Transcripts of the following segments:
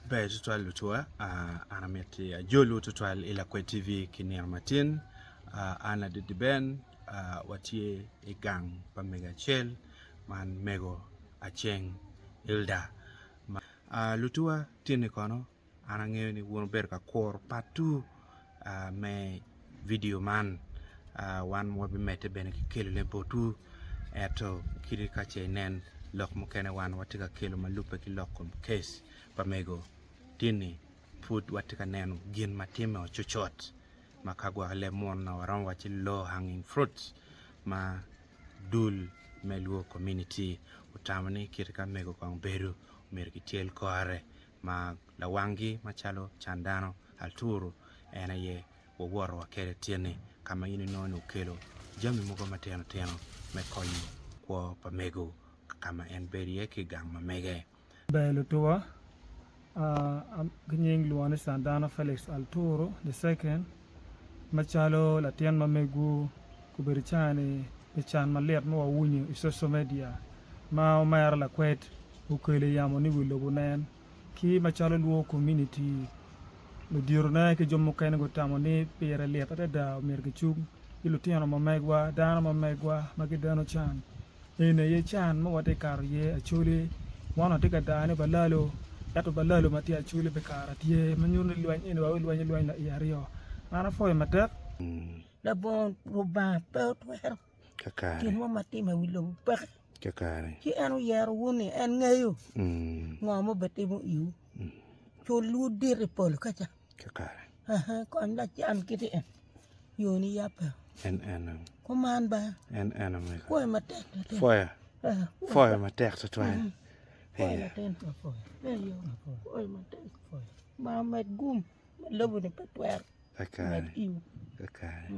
be tutwal lutua anameti jolu tutwal ila kwe TV kini armatin ana de ben watie igang pamega chel man mego Aceng Hilder lutua tini kono ana ngeo ni won berka kor patu me video man wan mo be mete ben kelo le botu eto kiri kache nen lok mo kene wan watika kelo malupe ki lok kom case pamego tini put watika neno gin matime o chuchot makagwa lemon na waran wachi low hanging fruits ma dul meluo community utamani kirika mego kong beru merki tiel koare ma lawangi machalo chandano alturu ena ye waworo wakere tiene kama ini nono kelo jami mogo mateno teno me konyi kwa pamego kama en beri eki gang mamege Belo tua gnyeng luane Sandana Felix Alturo the second machalo latian mamegu kuberichani echan malet mo wunyo social media ma mayar la kwet ukele yamo ni wilo bunen ki machalo luo community no diruna ke jomo kayne go tamoni pere let da merge chug ilutiano mamegwa dana mamegwa magidano chan ene ye chan mo wate kar ye Acholi wana tika dane balalo yato balalo mati Acholi be karatie manyun luan ene wa luan la yario ana foy matek la bon roba petwer kakare kin mo mati ma wilo pe kakare ki anu yar woni en ngayo ngomo beti mo yu to lu dire pol kacha kakare ko am la ci am kiti en yoni yapa en ko man ba en ko matek foya matek to twa hey ten ko yo ko matek ko ma met gum lobu ni petwer kakare iu kakare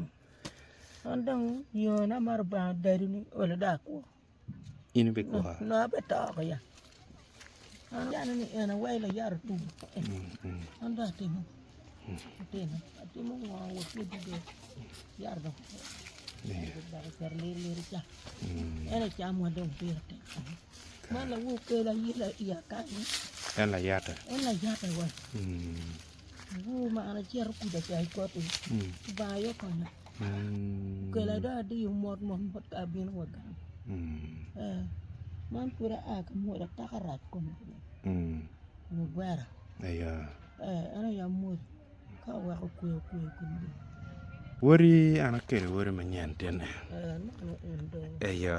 andang yona marba daruni wala da ko ini be ko no beta ko ya ana ni ana wayla yar tu anda timo timo wa wote de yar do da ser lir ja ana cha mo do pirte mala wu ke la yila ya ka en la yata wa wu ma ana cher ku da kai ko tu ba yo ko na ke la da di mod ka bin wa ka man pura aka mo da takarat ko mo gwara aya ana ya mo ka wa ko wori ana kere wori manyan tene aya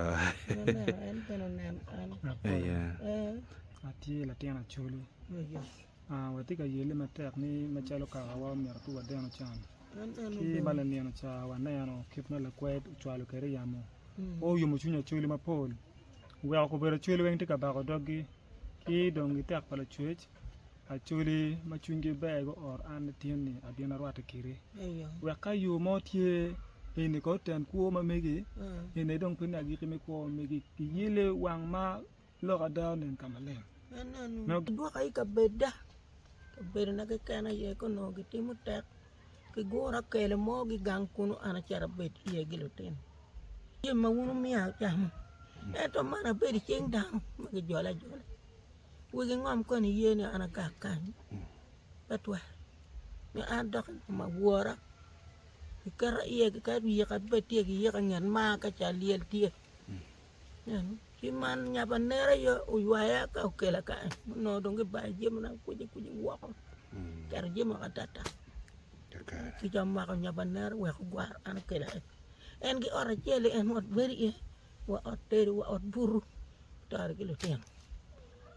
ati latian Acholi watika yele matek ni machalo kawa mertu wadeno chan ki balaniano cha wanayano kipna la kwet chwalo kere yamo o yumo chunya Acholi mapol wa ko bere Acholi weng tika ba ko dogi ki dongi tak pala chwech Acholi machungi bego or an tieni adina rwata kire wa ka yu motie ene ko ten ko mamegi ene dong pina gi kime ko megi yele wang ma lo ga down en kamale no do kai ka beda na ke kana ye ko no gi timu tek ki gora kele mo gi gang kuno ana chara bet ye giloten ye ma wunu mi a jam eto mana bedi ching dang magi jola wigi ngom ko ni yene ana ka kan patwa ni adok ma wora ikara ye ka bi ka beti ye ka nyan ma ka chaliel tie ki man nyaba nere yo uyaya ka ukela ka no donge ba jemna kuji wo kar jema ka tata ki jamma ka nyaba nere we ko gwar ana kela en gi ora jele en wat beri wa otere wa ot buru tar gi loten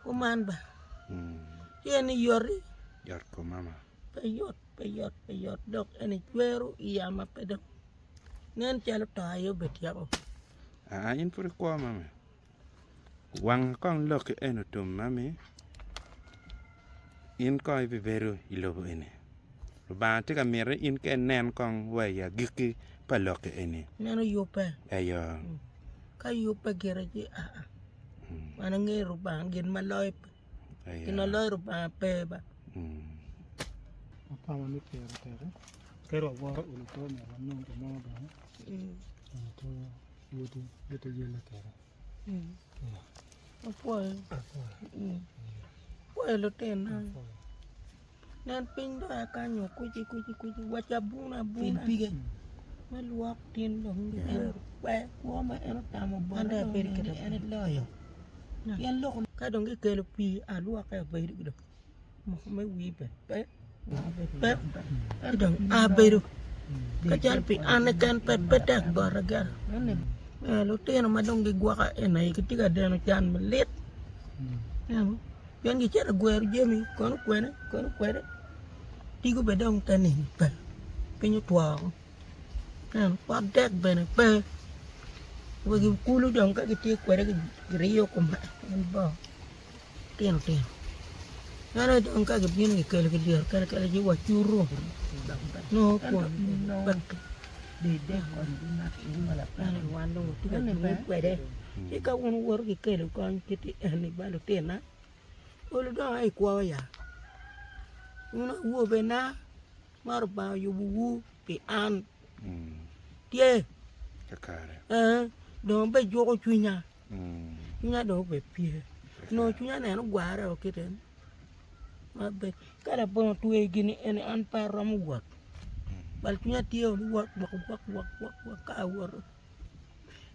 o man ba yen yor ko mama peyot dok ene kwero yama pedo nen chalo tayo betiabo in pur ko mama wang kong lok eno tum mami in ko be beru ilobo ene ba te ka mere in ke nen kong wa ya giki pa lok ene neno yope ayo ka yope gere ji mana ngero ba ngin maloy kino loy ba peba apa mani tere kero wa ulo to me no mo ba to yoto yele tere Pues lo tiene. nan pin do akanyo kuji wacha buna pige maluak tin dong pe ko ma eno tamo banda per ke eno loyo yan lo ka dong ke kelo pi aluak ka be do mo me wi pe dong a be do ka jan pi an kan pet tak baragar lo teno ma dong gi gwa ka enai ke tiga deno jan melit yan gi chera gwer jemi kono kwere tigo bedong tanin pe pinyo tuwa kan padek bene pe wagi kulu dong ka kiti kwere griyo kuma ba tien ana dong ka bin ni kel dia kala ji wa churu no ko bat de kon na mala plan wando tiga ni kwere ika won wor ki kel kon kiti ani balo tena ulu dong ai kwa ya una wo bena mar ba yu bu pi an tie kakare do be jogo chunya do be pie no chunya ne no gwara o kiten ma be kala bon tuwe gini en an param wak bal chunya tie o wak ka wor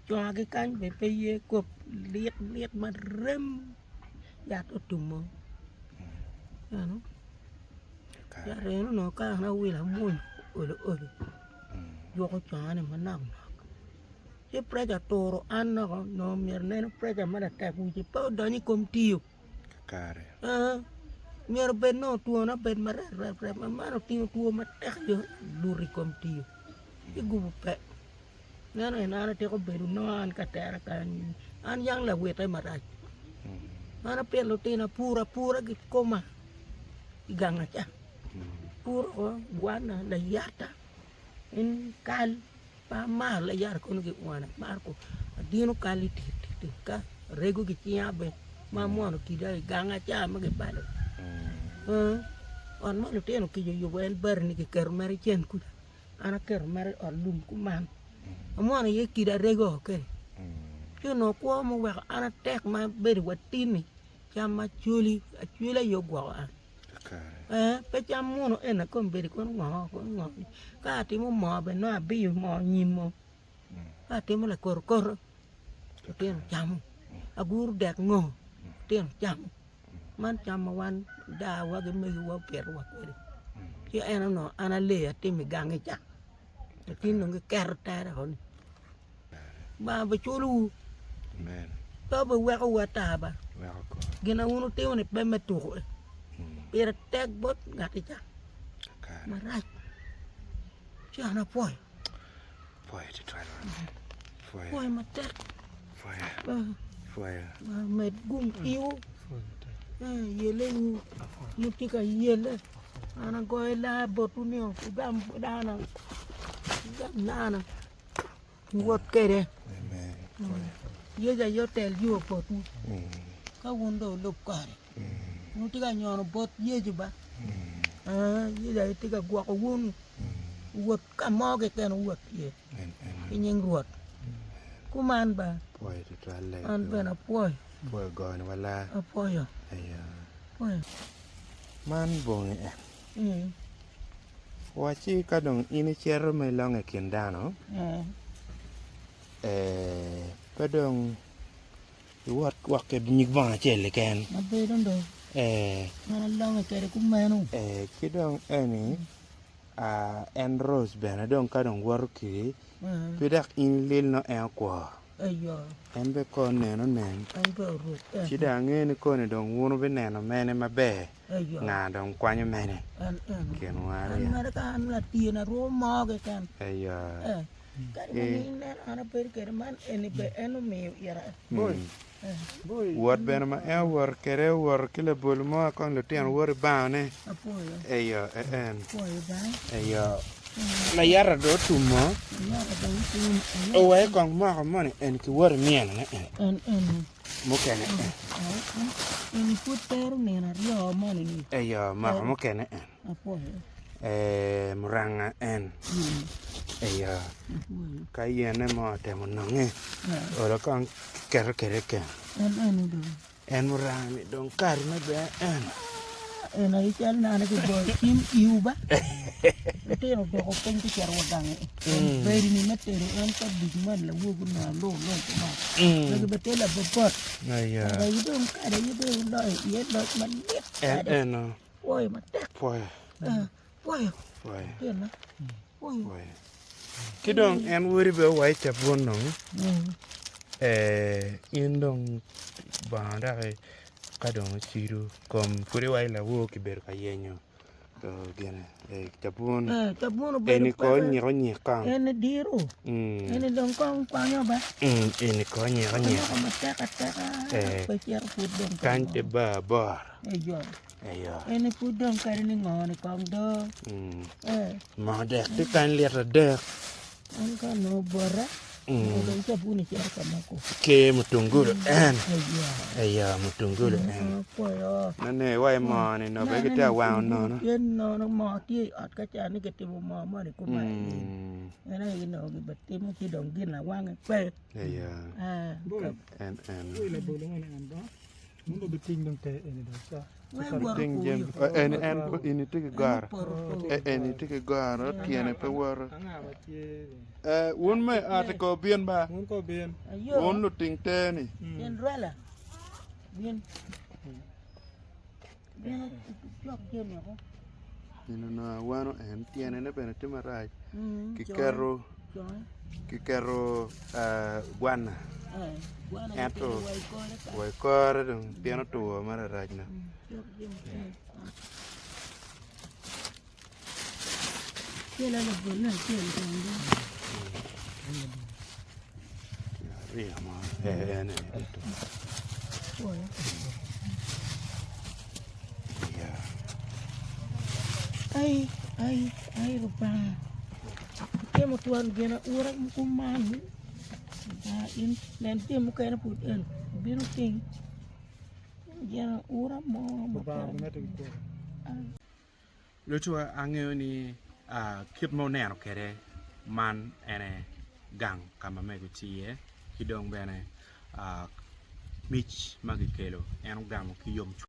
chunya ke kan be pe ye ko liet ma rem ya to tumo ano ya reno no ka na wila mun olo yoko chane manam je preja toro anno no mierne preja mara ta kuji pa doni kom tiyo kakare mier ben no tuo na ben mara mano tiyo tuo matek yo luri kom tiyo igubu pe nano enana te ko beru no an katera kan an yang la wete mara ana pelo tina pura ki koma iganga cha puro guana la yata in kal pa mar la yar ko ngi wana marko dino kali ti ka rego ki tiabe ma mono ki dai ganga cha ma ge bale on ma lu teno ki yo wen ber ni ki ker mer chen ku ana ker mer on lum ku man mono ye ki da rego ke yo no ko mo wa ana tek ma ber watini chama chuli yo gwa pe cham mono ena kon beri kon ngo ka ti mo be no abi mo nyimo ka ti mo la kor ten cham agur dek ngo ten cham man cham wan da wa ge me wa per wa per ki ena no ana le ati mi gange cha tin no ge ker ta ra hon ba be chulu men ba be wa ta ba ko gina uno te one pe me tu per tek bot ngati cha kakare marai chana poi to try poi matek foi med gum iu yele mutika yele ana goy la botu ni gam dana gam nana wot kere ye tel yu botu ka wundo lop kare mutika nyono bot ye juba ye tika gwa ko wun wot ka moge ken wot ye nyeng ruot kuman ba poi to try le an bena poi gone wala apoyo aya poi man bonge wachi ka dong ini chero me longe kindano pedong wat wakke nyik banga chele ken mabe dondo mana longe kere kumenu kidong eni en rose bena dong ka dong waruki pidak in lil no en kwa ayo en be ko neno nen an be ru chida ngene ko ne dong wunu be neno mene mabe ayo nga dong kwanyo mene an ken an wari mara ka an la tina ro moge kan ayo kare ni ana per kere man eni be eno me yara boy wot bena ma en war kere war kila bol mo kon le tien war baane apoyo ayo en apoyo ba ayo la yara do tumo yara da o we kon ma mo ne en ki war mien ne en mo kene en puter ni na rio mani ni ayo ma mo kene apoyo muranga en ayo kayene mo te mo nge ora kon kere ken en do en muranga mi don kar me be en na ichal na na ko tim iuba te no ko pen ti char wadang very ni metero an ka bigman la wo na lo ko ma na ko betela bopot Ay, ada itu ada itu lo ye lo man no. oi mate Poy. oi Poy. te na oi Poy. Kidong en wuri be wai chapon no. Indong banda kadong siru kom kuri wai la wo ki ber ka yenyo. To gene chapon. tabun Eni ko nyi kang. ene diru ene dong kong panyo ba Eni ko nyi ko mate ka pe chiar food dong kan te ba bor. yo Ayo. ene food dong ka ni ngon kong do Ma dek ti kan liet dek. an ka no bora dong tabun chiar ka mako Ke mutungulu en. yo Ayo mutungulu en. ko yo Nane wai ma ni no be kita wa no no. yen no mo ti at ka cha ni ke ti mo ni ko ma ene no ki betim ki dong gin la wang pe Ayo. En. Ui la bolongan an ba. Mundo beting dong te ini dah sa. Ting jem en ini tike gar. Ini tike gar tiene pe war. Anga ba tie. Un me ate ko bien ba. Mun ko bien. Un lu ting te ni. yen rela bien bien jok yen ko Ino na wano en tiene ne bene tima raj. Kikero guana. Ento wai kore dong piano tuwa mara raj na. Kela le bolan kela dong Ria ma. En. Ya. ai rupa ke mo tuan gena urak mo manu in len te mo kaya put en binu ting gena urak mo Ba na te ko. Luchua angeo ni kip mo neno kere man ene gang kama mego tiye kidong bene mich magikelo en gang mo kiyom